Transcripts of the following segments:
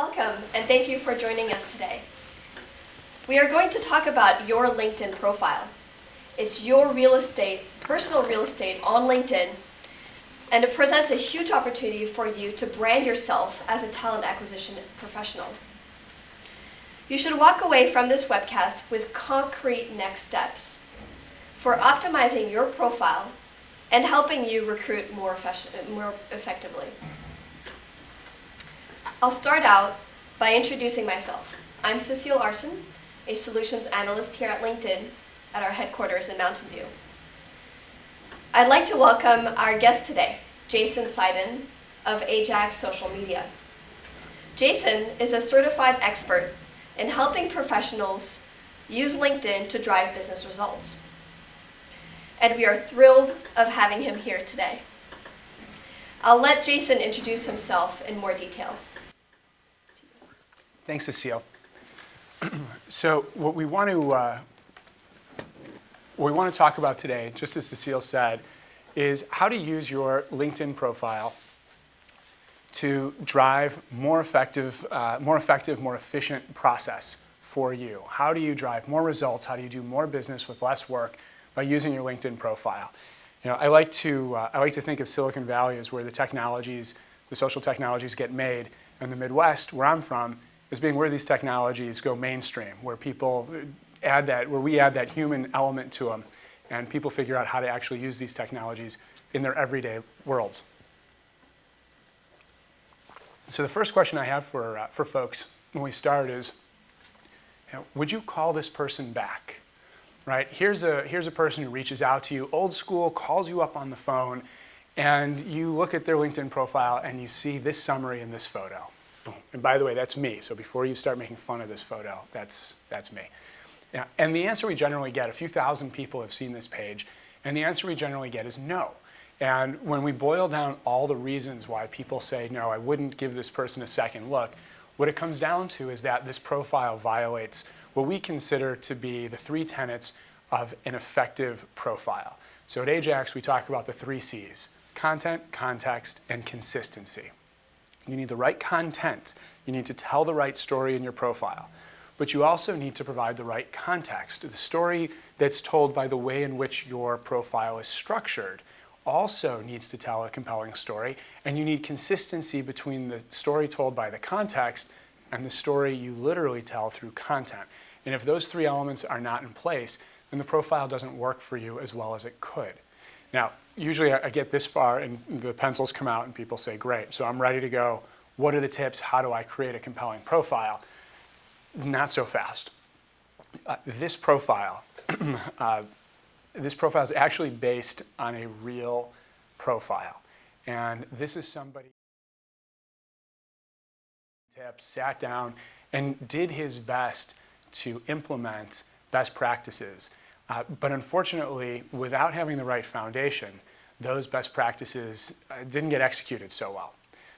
Welcome, and thank you for joining us today. We are going to talk about your LinkedIn profile. It's your real estate, personal real estate on LinkedIn, and it presents a huge opportunity for you to brand yourself as a talent acquisition professional. You should walk away from this webcast with concrete next steps for optimizing your profile and helping you recruit more effectively. I'll start out by introducing myself. I'm Cecile Arson, a solutions analyst here at LinkedIn at our headquarters in Mountain View. I'd like to welcome our guest today, Jason Seiden of AJAX Social Media. Jason is a certified expert in helping professionals use LinkedIn to drive business results. And we are thrilled of having him here today. I'll let Jason introduce himself in more detail. Thanks, Cecile. So what we want to talk about today, just as Cecile said, is how to use your LinkedIn profile to drive more effective, more efficient process for you. How do you drive more results? How do you do more business with less work by using your LinkedIn profile? You know, I like to think of Silicon Valley as where the social technologies get made, and the Midwest, where I'm from, as being where these technologies go mainstream, where we add that human element to them, and people figure out how to actually use these technologies in their everyday worlds. So the first question I have for folks when we start is, would you call this person back? Right? Here's a person who reaches out to you, old school, calls you up on the phone, and you look at their LinkedIn profile and you see this summary in this photo. And by the way, that's me. So before you start making fun of this photo, that's me. Yeah. And the answer we generally get, a few thousand people have seen this page, and the answer we generally get is no. And when we boil down all the reasons why people say, no, I wouldn't give this person a second look, what it comes down to is that this profile violates what we consider to be the three tenets of an effective profile. So at AJAX, we talk about the 3 C's: content, context, and consistency. You need the right content. You need to tell the right story in your profile. But you also need to provide the right context. The story that's told by the way in which your profile is structured also needs to tell a compelling story. And you need consistency between the story told by the context and the story you literally tell through content. And if those 3 elements are not in place, then the profile doesn't work for you as well as it could. Now, usually I get this far and the pencils come out and people say, great, so I'm ready to go. What are the tips? How do I create a compelling profile? Not so fast. This profile is actually based on a real profile. And this is somebody who sat down and did his best to implement best practices. But unfortunately, without having the right foundation, those best practices didn't get executed so well.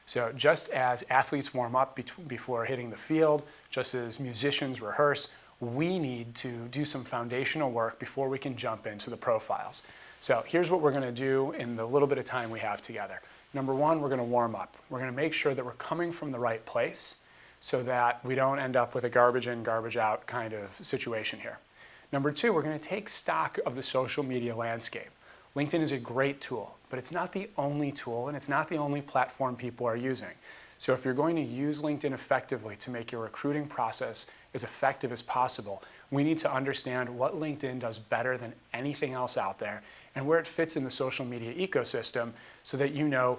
So just as athletes warm up before hitting the field, just as musicians rehearse, we need to do some foundational work before we can jump into the profiles. So here's what we're going to do in the little bit of time we have together. Number 1, we're going to warm up. We're going to make sure that we're coming from the right place so that we don't end up with a garbage in, garbage out kind of situation here. Number 2, we're going to take stock of the social media landscape. LinkedIn is a great tool, but it's not the only tool and it's not the only platform people are using. So if you're going to use LinkedIn effectively to make your recruiting process as effective as possible, we need to understand what LinkedIn does better than anything else out there and where it fits in the social media ecosystem so that you know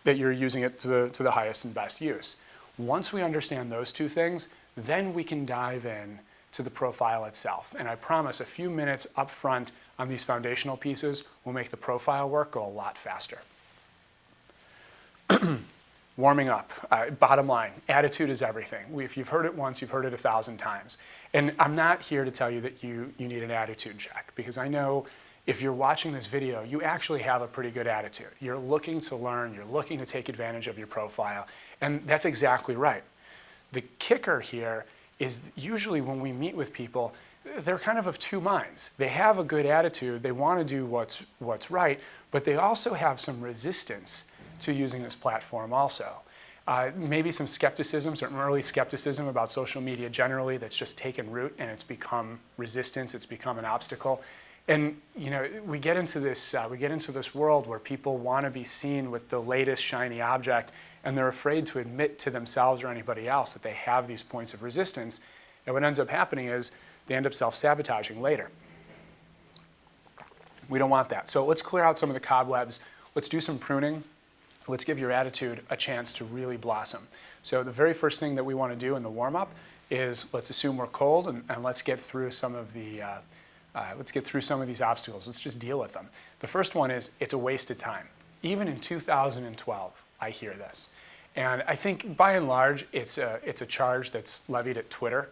that you're using it to the highest and best use. Once we understand those 2 things, then we can dive in to the profile itself. And I promise a few minutes up front on these foundational pieces will make the profile work go a lot faster. Warming up, bottom line, attitude is everything. If you've heard it once, you've heard it 1,000 times. And I'm not here to tell you that you need an attitude check, because I know if you're watching this video, you actually have a pretty good attitude. You're looking to learn, you're looking to take advantage of your profile, and that's exactly right. The kicker here is usually when we meet with people, they're kind of 2 minds. They have a good attitude, they want to do what's right, but they also have some resistance to using this platform also. Maybe some skepticism, some early skepticism about social media generally that's just taken root and it's become resistance, it's become an obstacle. And we get into this world where people want to be seen with the latest shiny object, and they're afraid to admit to themselves or anybody else that they have these points of resistance. And what ends up happening is they end up self-sabotaging later. We don't want that. So let's clear out some of the cobwebs. Let's do some pruning. Let's give your attitude a chance to really blossom. So the very first thing that we want to do in the warm-up is let's assume we're cold and let's get through some of the these obstacles. Let's just deal with them. The first one is it's a waste of time. Even in 2012, I hear this. And I think by and large, it's a charge that's levied at Twitter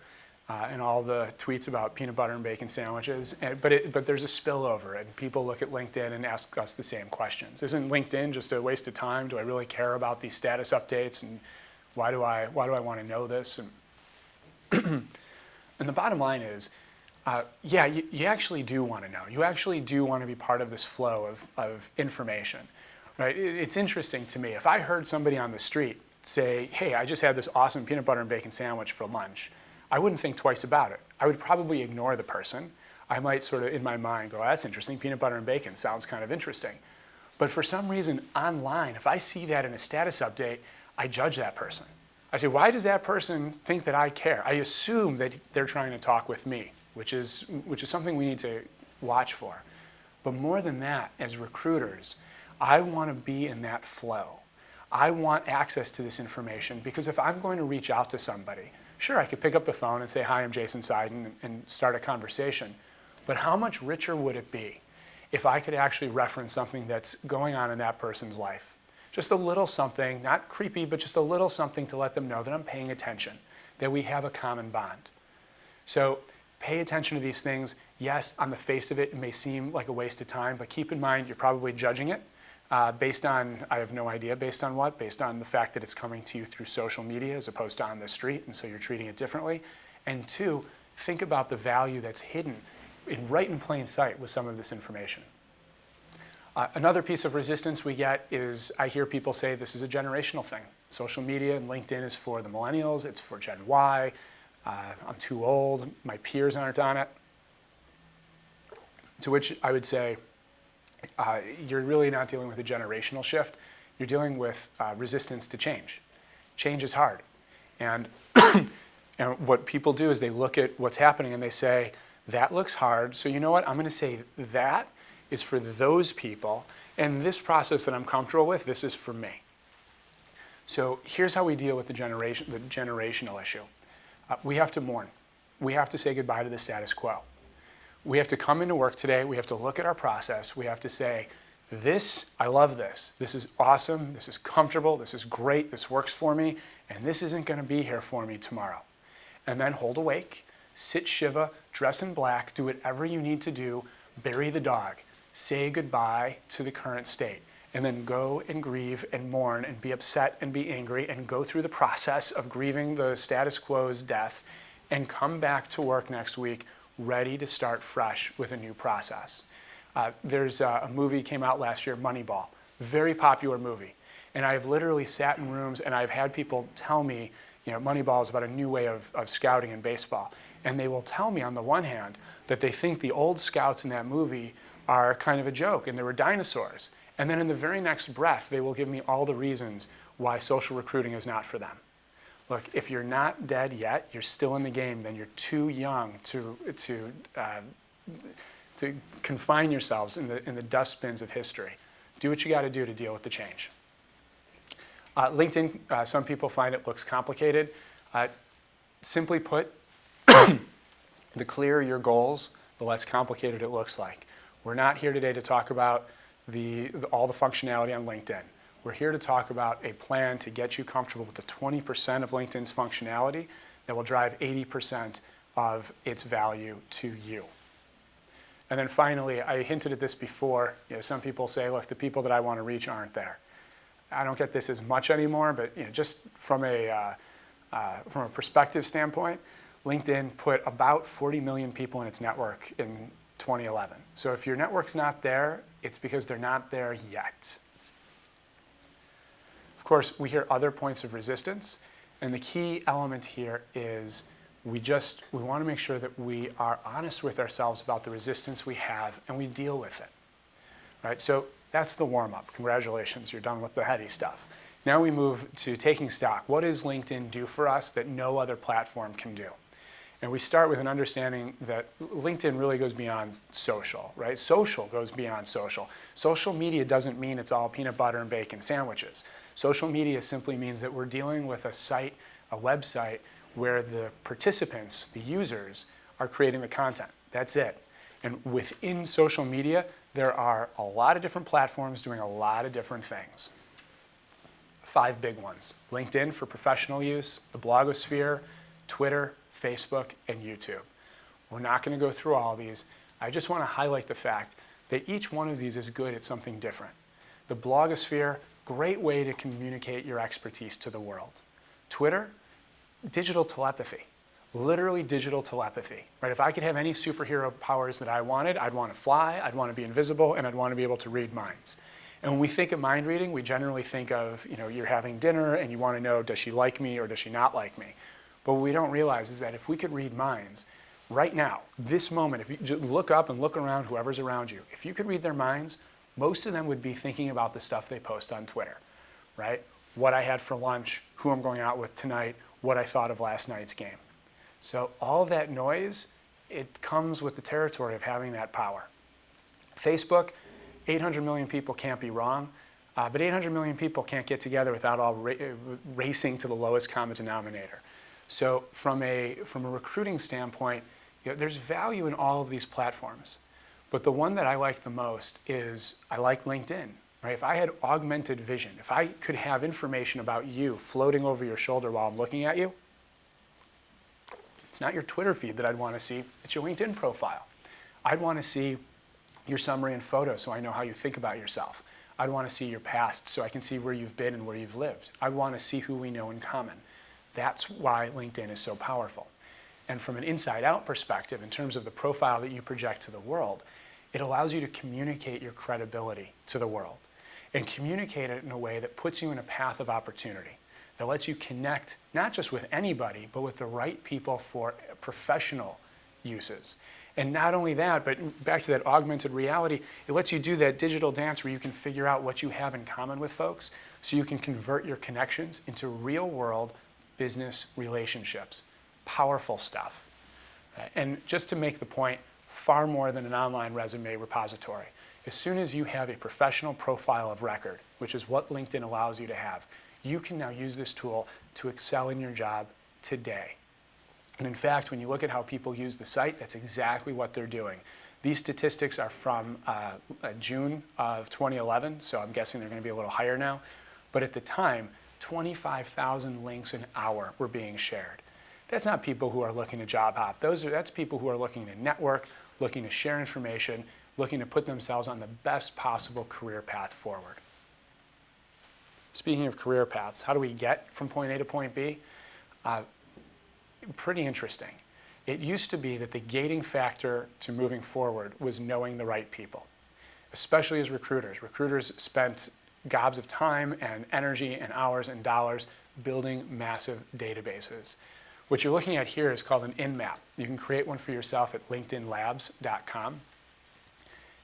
and all the tweets about peanut butter and bacon sandwiches. But there's a spillover, and people look at LinkedIn and ask us the same questions. Isn't LinkedIn just a waste of time? Do I really care about these status updates? And why do I want to know this? And the bottom line is, yeah, you actually do want to know. You actually do want to be part of this flow of information, right? It's interesting to me. If I heard somebody on the street say, hey, I just had this awesome peanut butter and bacon sandwich for lunch, I wouldn't think twice about it. I would probably ignore the person. I might sort of, in my mind, go, that's interesting. Peanut butter and bacon sounds kind of interesting. But for some reason, online, if I see that in a status update, I judge that person. I say, why does that person think that I care? I assume that they're trying to talk with me, which is something we need to watch for. But more than that, as recruiters, I want to be in that flow. I want access to this information because if I'm going to reach out to somebody, sure, I could pick up the phone and say, hi, I'm Jason Seiden, and start a conversation. But how much richer would it be if I could actually reference something that's going on in that person's life? Just a little something, not creepy, but just a little something to let them know that I'm paying attention, that we have a common bond. So pay attention to these things. Yes, on the face of it, it may seem like a waste of time, but keep in mind you're probably judging it based on, I have no idea based on what, based on the fact that it's coming to you through social media as opposed to on the street, and so you're treating it differently. And two, think about the value that's hidden right in plain sight with some of this information. Another piece of resistance we get is I hear people say this is a generational thing. Social media and LinkedIn is for the millennials, it's for Gen Y, I'm too old, my peers aren't on it. To which I would say, you're really not dealing with a generational shift, you're dealing with resistance to change. Change is hard. And, and what people do is they look at what's happening and they say, that looks hard, so you know what, I'm going to say that is for those people, and this process that I'm comfortable with, this is for me. So here's how we deal with the generational issue. We have to mourn. We have to say goodbye to the status quo. We have to come into work today, we have to look at our process, we have to say, I love this. This is awesome, this is comfortable, this is great, this works for me, and this isn't going to be here for me tomorrow. And then hold awake, sit Shiva, dress in black, do whatever you need to do, bury the dog, say goodbye to the current state, and then go and grieve and mourn and be upset and be angry and go through the process of grieving the status quo's death and come back to work next week ready to start fresh with a new process. There's a movie came out last year, Moneyball, very popular movie. And I've literally sat in rooms and I've had people tell me, Moneyball is about a new way of scouting in baseball. And they will tell me on the one hand that they think the old scouts in that movie are kind of a joke and they were dinosaurs. And then in the very next breath, they will give me all the reasons why social recruiting is not for them. Look, if you're not dead yet, you're still in the game, then you're too young to confine yourselves in the dustbins of history. Do what you got to do to deal with the change. LinkedIn, some people find it looks complicated. Simply put, the clearer your goals, the less complicated it looks like. We're not here today to talk about all the functionality on LinkedIn. We're here to talk about a plan to get you comfortable with the 20% of LinkedIn's functionality that will drive 80% of its value to you. And then finally, I hinted at this before, some people say, look, the people that I want to reach aren't there. I don't get this as much anymore, but just from a perspective standpoint, LinkedIn put about 40 million people in its network in 2011. So if your network's not there, it's because they're not there yet. Of course, we hear other points of resistance, and the key element here is we want to make sure that we are honest with ourselves about the resistance we have and we deal with it, right? So that's the warm-up. Congratulations, you're done with the heady stuff. Now we move to taking stock. What does LinkedIn do for us that no other platform can do? And we start with an understanding that LinkedIn really goes beyond social, right? Social goes beyond social. Social media doesn't mean it's all peanut butter and bacon sandwiches. Social media simply means that we're dealing with a site, a website, where the participants, the users, are creating the content. That's it. And within social media, there are a lot of different platforms doing a lot of different things. 5 big ones: LinkedIn for professional use, the blogosphere, Twitter, Facebook, and YouTube. We're not going to go through all of these. I just want to highlight the fact that each one of these is good at something different. The blogosphere, great way to communicate your expertise to the world. Twitter, digital telepathy, literally digital telepathy, right? If I could have any superhero powers that I wanted, I'd want to fly, I'd want to be invisible, and I'd want to be able to read minds. And when we think of mind reading, we generally think of, you're having dinner and you want to know, does she like me or does she not like me? But what we don't realize is that if we could read minds right now, this moment, if you just look up and look around whoever's around you, if you could read their minds, most of them would be thinking about the stuff they post on Twitter, right? What I had for lunch, who I'm going out with tonight, what I thought of last night's game. So all of that noise, it comes with the territory of having that power. Facebook, 800 million people can't be wrong, but 800 million people can't get together without all racing to the lowest common denominator. So from a recruiting standpoint, there's value in all of these platforms. But the one that I like the most is I like LinkedIn. Right? If I had augmented vision, if I could have information about you floating over your shoulder while I'm looking at you, it's not your Twitter feed that I'd want to see, it's your LinkedIn profile. I'd want to see your summary and photo so I know how you think about yourself. I'd want to see your past so I can see where you've been and where you've lived. I'd want to see who we know in common. That's why LinkedIn is so powerful. And from an inside-out perspective, in terms of the profile that you project to the world, it allows you to communicate your credibility to the world and communicate it in a way that puts you in a path of opportunity, that lets you connect not just with anybody, but with the right people for professional uses. And not only that, but back to that augmented reality, it lets you do that digital dance where you can figure out what you have in common with folks so you can convert your connections into real-world business relationships. Powerful stuff. And just to make the point, far more than an online resume repository. As soon as you have a professional profile of record, which is what LinkedIn allows you to have, you can now use this tool to excel in your job today. And in fact, when you look at how people use the site, that's exactly what they're doing. These statistics are from June of 2011, so I'm guessing they're going to be a little higher now. But at the time, 25,000 links an hour were being shared. That's not people who are looking to job hop. That's people who are looking to network, looking to share information, looking to put themselves on the best possible career path forward. Speaking of career paths, how do we get from point A to point B? Pretty interesting. It used to be that the gating factor to moving forward was knowing the right people, especially as recruiters. Recruiters spent gobs of time and energy and hours and dollars building massive databases. What you're looking at here is called an in-map. You can create one for yourself at linkedinlabs.com.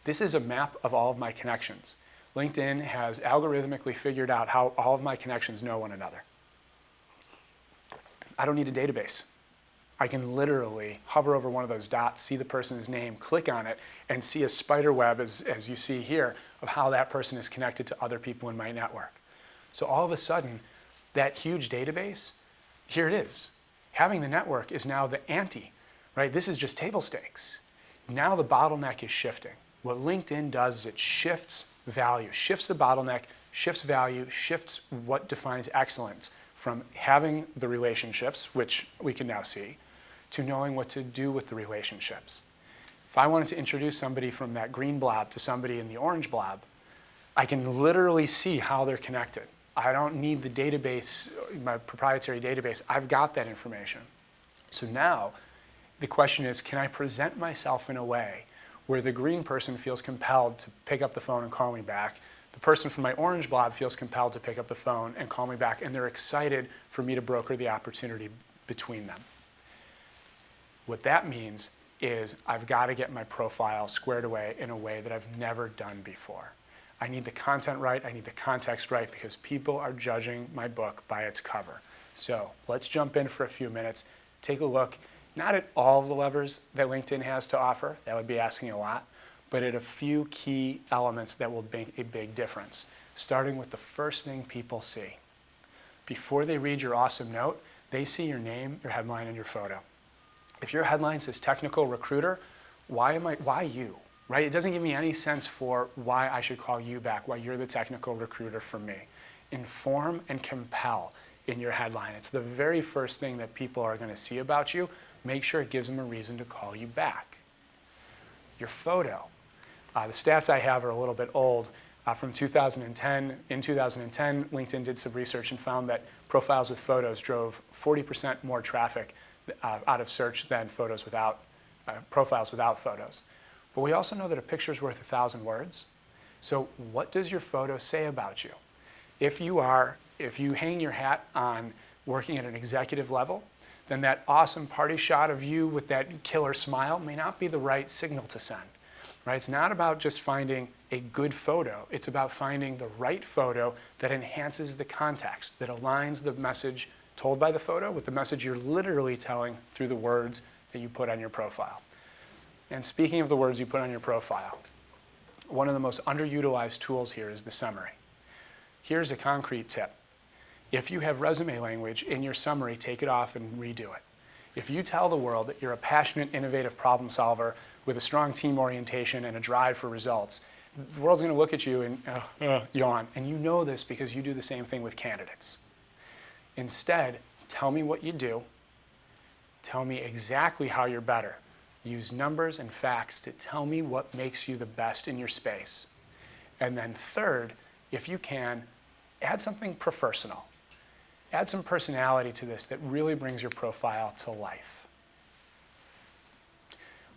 This is a map of all of my connections. LinkedIn has algorithmically figured out how all of my connections know one another. I don't need a database. I can literally hover over one of those dots, see the person's name, click on it, and see a spider web, as you see here, of how that person is connected to other people in my network. So all of a sudden, that huge database, here it is. Having the network is now the ante, right? This is just table stakes. Now the bottleneck is shifting. What LinkedIn does is it shifts value, shifts the bottleneck, shifts value, shifts what defines excellence from having the relationships, which we can now see, to knowing what to do with the relationships. If I wanted to introduce somebody from that green blob to somebody in the orange blob, I can literally see how they're connected. I don't need the database, my proprietary database. I've got that information. So now the question is, can I present myself in a way where the green person feels compelled to pick up the phone and call me back? The person from my orange blob feels compelled to pick up the phone and call me back, and they're excited for me to broker the opportunity between them. What that means is I've got to get my profile squared away in a way that I've never done before. I need the content right, I need the context right, because people are judging my book by its cover. So let's jump in for a few minutes, take a look, not at all of the levers that LinkedIn has to offer, that would be asking a lot, but at a few key elements that will make a big difference, starting with the first thing people see. Before they read your awesome note, they see your name, your headline, and your photo. If your headline says technical recruiter, why you, right? It doesn't give me any sense for why I should call you back, why you're the technical recruiter for me. Inform and compel in your headline. It's the very first thing that people are going to see about you. Make sure it gives them a reason to call you back. Your photo. The stats I have are a little bit old. From 2010, in 2010, LinkedIn did some research and found that profiles with photos drove 40% more traffic out of search than profiles without photos. But we also know that a picture's worth 1,000 words. So what does your photo say about you? If you hang your hat on working at an executive level, then that awesome party shot of you with that killer smile may not be the right signal to send. Right? It's not about just finding a good photo. It's about finding the right photo that enhances the context, that aligns the message told by the photo with the message you're literally telling through the words that you put on your profile. And speaking of the words you put on your profile, one of the most underutilized tools here is the summary. Here's a concrete tip. If you have resume language in your summary, take it off and redo it. If you tell the world that you're a passionate, innovative problem solver with a strong team orientation and a drive for results, the world's going to look at you and yawn. And you know this because you do the same thing with candidates. Instead, tell me what you do. Tell me exactly how you're better. Use numbers and facts to tell me what makes you the best in your space. And then third, if you can, add something personal. Add some personality to this that really brings your profile to life.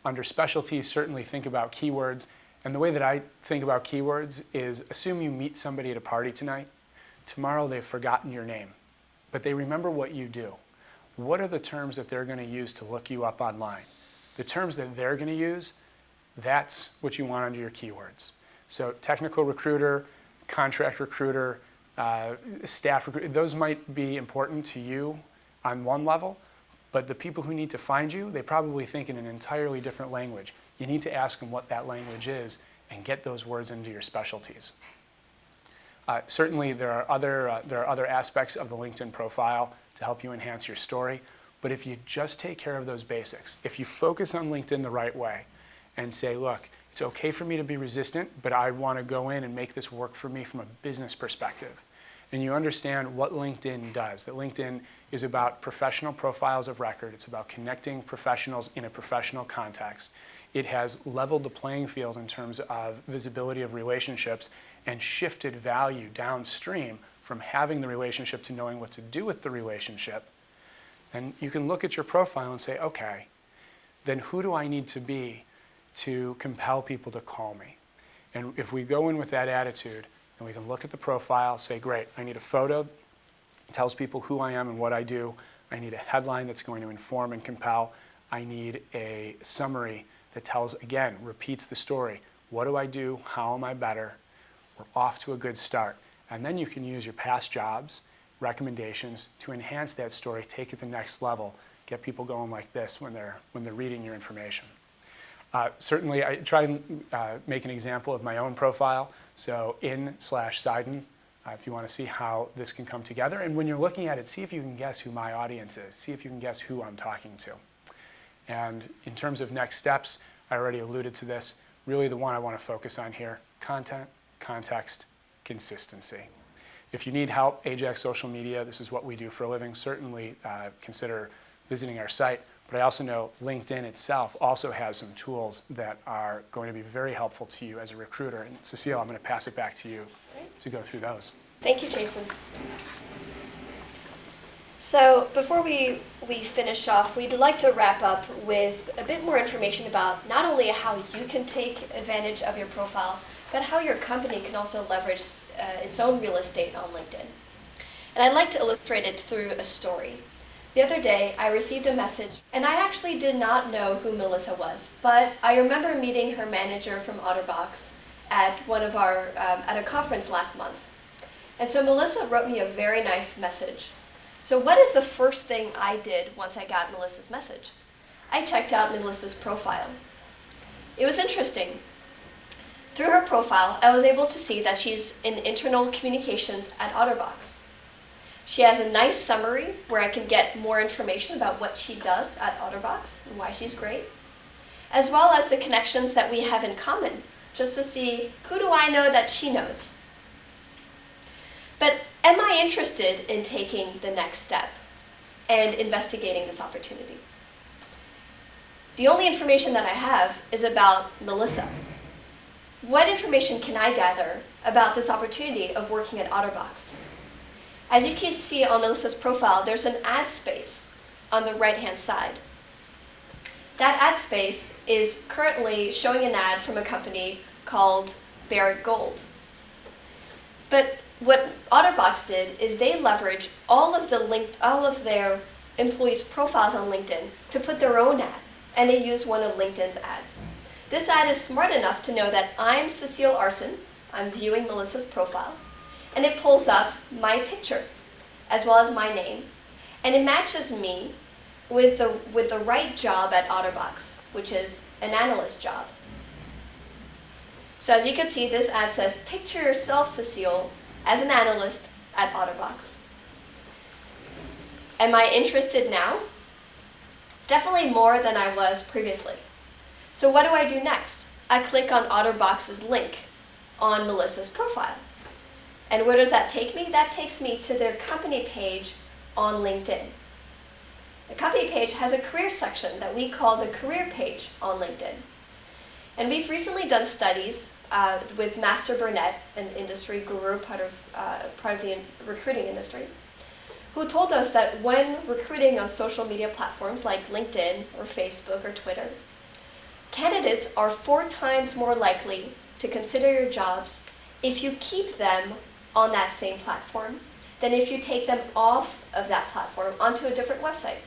Under specialties, certainly think about keywords. And the way that I think about keywords is assume you meet somebody at a party tonight. Tomorrow they've forgotten your name, but they remember what you do. What are the terms that they're going to use to look you up online? The terms that they're going to use, that's what you want under your keywords. So technical recruiter, contract recruiter, staff recruiter, those might be important to you on one level, but the people who need to find you, they probably think in an entirely different language. You need to ask them what that language is and get those words into your specialties. Certainly there are other aspects of the LinkedIn profile to help you enhance your story, but if you just take care of those basics, if you focus on LinkedIn the right way and say, look, it's okay for me to be resistant, but I want to go in and make this work for me from a business perspective. And you understand what LinkedIn does, that LinkedIn is about professional profiles of record. It's about connecting professionals in a professional context. It has leveled the playing field in terms of visibility of relationships and shifted value downstream from having the relationship to knowing what to do with the relationship. And you can look at your profile and say, okay, then who do I need to be to compel people to call me? And if we go in with that attitude, then we can look at the profile, say, great, I need a photo that tells people who I am and what I do. I need a headline that's going to inform and compel. I need a summary that tells, again, repeats the story. What do I do? How am I better? We're off to a good start. And then you can use your past jobs, recommendations to enhance that story, take it to the next level, get people going like this when they're reading your information. Certainly, I try and make an example of my own profile. So in/Seiden, if you want to see how this can come together. And when you're looking at it, see if you can guess who my audience is. See if you can guess who I'm talking to. And in terms of next steps, I already alluded to this. Really the one I want to focus on here, content, context, consistency. If you need help, AJAX social media, this is what we do for a living. Certainly consider visiting our site. But I also know LinkedIn itself also has some tools that are going to be very helpful to you as a recruiter. And Cecile, I'm going to pass it back to you to go through those. Thank you, Jason. So before we finish off, we'd like to wrap up with a bit more information about not only how you can take advantage of your profile, but how your company can also leverage its own real estate on LinkedIn. And I'd like to illustrate it through a story. The other day, I received a message, and I actually did not know who Melissa was, but I remember meeting her manager from OtterBox at at a conference last month. And so Melissa wrote me a very nice message. So what is the first thing I did once I got Melissa's message? I checked out Melissa's profile. It was interesting. Through her profile, I was able to see that she's in internal communications at OtterBox. She has a nice summary where I can get more information about what she does at OtterBox and why she's great, as well as the connections that we have in common, just to see who do I know that she knows. But am I interested in taking the next step and investigating this opportunity? The only information that I have is about Melissa. What information can I gather about this opportunity of working at OtterBox? As you can see on Melissa's profile, there's an ad space on the right-hand side. That ad space is currently showing an ad from a company called Barrett Gold. But what OtterBox did is they leverage all of their employees' profiles on LinkedIn to put their own ad, and they use one of LinkedIn's ads. This ad is smart enough to know that I'm Cecile Arson, I'm viewing Melissa's profile, and it pulls up my picture, as well as my name, and it matches me with the right job at OtterBox, which is an analyst job. So as you can see, this ad says, picture yourself, Cecile, as an analyst at OtterBox. Am I interested now? Definitely more than I was previously. So what do I do next? I click on OtterBox's link on Melissa's profile. And where does that take me? That takes me to their company page on LinkedIn. The company page has a career section that we call the career page on LinkedIn. And we've recently done studies with Master Burnett, an industry guru, part of the recruiting industry, who told us that when recruiting on social media platforms like LinkedIn or Facebook or Twitter, candidates are 4 times more likely to consider your jobs if you keep them on that same platform than if you take them off of that platform onto a different website.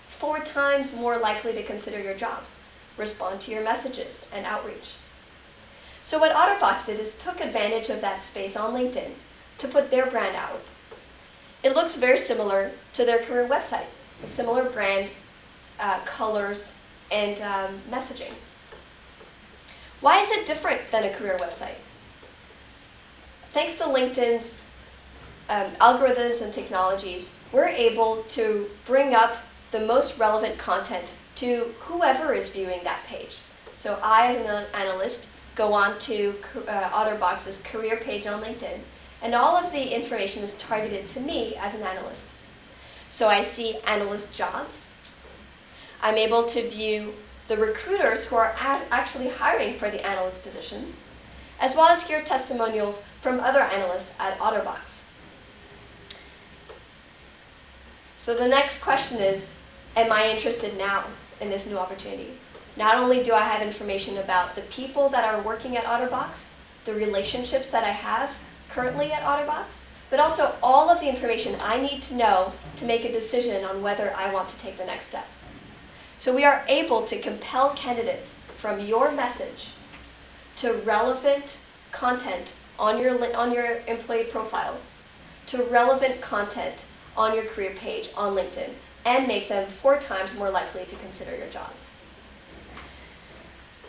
4 times more likely to consider your jobs, respond to your messages and outreach. So what OtterBox did is took advantage of that space on LinkedIn to put their brand out. It looks very similar to their career website, a similar brand, colors, and messaging. Why is it different than a career website? Thanks to LinkedIn's algorithms and technologies, we're able to bring up the most relevant content to whoever is viewing that page. So I, as an analyst, go on to OtterBox's career page on LinkedIn, and all of the information is targeted to me as an analyst. So I see analyst jobs. I'm able to view the recruiters who are actually hiring for the analyst positions, as well as hear testimonials from other analysts at OtterBox. So the next question is, am I interested now in this new opportunity? Not only do I have information about the people that are working at OtterBox, the relationships that I have currently at OtterBox, but also all of the information I need to know to make a decision on whether I want to take the next step. So we are able to compel candidates from your message to relevant content on your employee profiles, to relevant content on your career page on LinkedIn, and make them 4 times more likely to consider your jobs.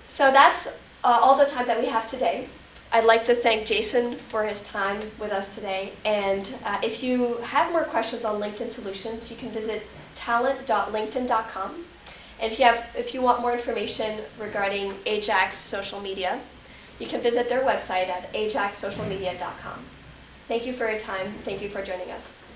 So that's all the time that we have today. I'd like to thank Jason for his time with us today. And if you have more questions on LinkedIn solutions, you can visit talent.linkedin.com. And if you want more information regarding AJAX social media, you can visit their website at ajaxsocialmedia.com. Thank you for your time. Thank you for joining us.